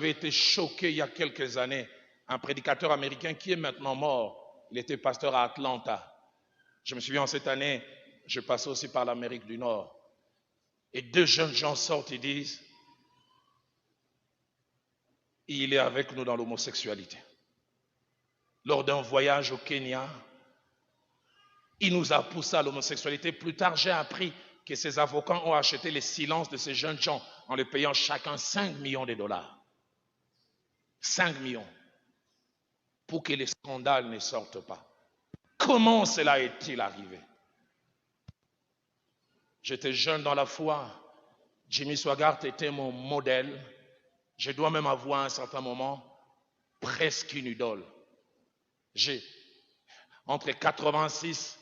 j'avais été choqué il y a quelques années. Un prédicateur américain qui est maintenant mort, il était pasteur à Atlanta. Je me souviens, cette année, je passais aussi par l'Amérique du Nord. Et deux jeunes gens sortent et disent, il est avec nous dans l'homosexualité. Lors d'un voyage au Kenya, il nous a poussé à l'homosexualité. Plus tard, j'ai appris que ces avocats ont acheté les silences de ces jeunes gens en les payant chacun 5 millions de dollars. 5 millions. Pour que les scandales ne sortent pas. Comment cela est-il arrivé? J'étais jeune dans la foi. Jimmy Swaggart était mon modèle. Je dois même avoir à un certain moment presque une idole. J'ai, entre 86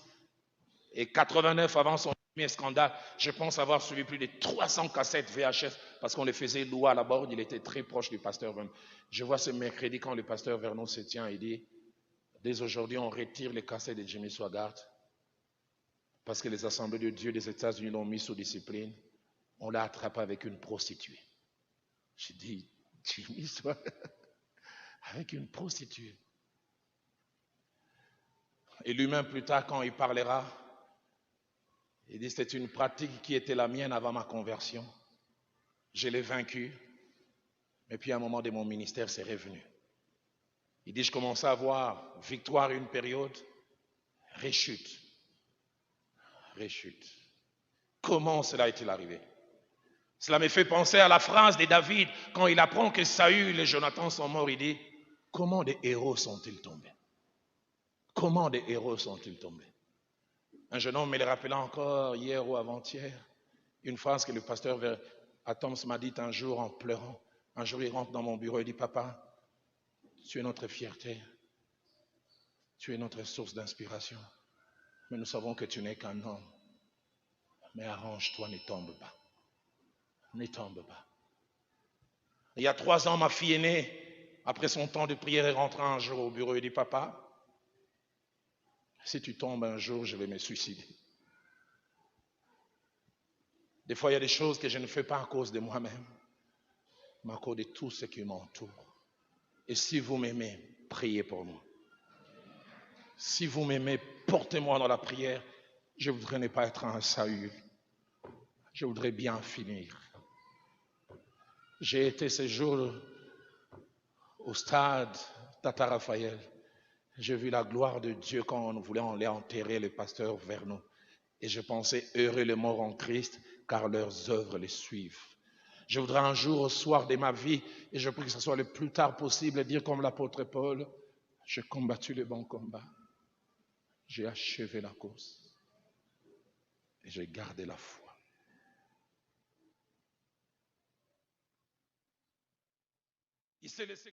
et 89, avant son premier scandale, je pense avoir suivi plus de 300 cassettes VHS parce qu'on les faisait louer à la borde. Il était très proche du pasteur Vernon. Je vois ce mercredi quand le pasteur Vernon se tient et dit, dès aujourd'hui, on retire les cassettes de Jimmy Swaggart parce que les assemblées de Dieu des États-Unis l'ont mis sous discipline. On l'a attrapé avec une prostituée. J'ai dit, Jimmy Swaggart, avec une prostituée. Et lui-même, plus tard, quand il parlera, il dit, c'est une pratique qui était la mienne avant ma conversion. Je l'ai vaincue. Mais puis, à un moment de mon ministère, c'est revenu. Il dit, je commençais à avoir victoire une période, rechute. Rechute. Comment cela est-il arrivé? Cela me fait penser à la phrase de David, quand il apprend que Saül et Jonathan sont morts, il dit, comment des héros sont-ils tombés? Comment des héros sont-ils tombés? Un jeune homme me le rappela encore hier ou avant-hier, une phrase que le pasteur Atoms m'a dit un jour en pleurant. Un jour, il rentre dans mon bureau et dit, papa, tu es notre fierté, tu es notre source d'inspiration, mais nous savons que tu n'es qu'un homme. Mais arrange-toi, ne tombe pas. Ne tombe pas. Il y a 3 ans, ma fille aînée, après son temps de prière, est rentrée un jour au bureau et dit, papa, si tu tombes un jour, je vais me suicider. Des fois, il y a des choses que je ne fais pas à cause de moi-même, mais à cause de tout ce qui m'entoure. Et si vous m'aimez, priez pour moi. Si vous m'aimez, portez-moi dans la prière. Je voudrais ne pas être un Saül. Je voudrais bien finir. J'ai été ce jour au stade Tata Raphaël. J'ai vu la gloire de Dieu quand on voulait aller enterrer le pasteur Vernon. Et je pensais, heureux les morts en Christ, car leurs œuvres les suivent. Je voudrais un jour, au soir de ma vie, et je prie que ce soit le plus tard possible, dire comme l'apôtre Paul, j'ai combattu le bon combat. J'ai achevé la course. Et j'ai gardé la foi. Il s'est laissé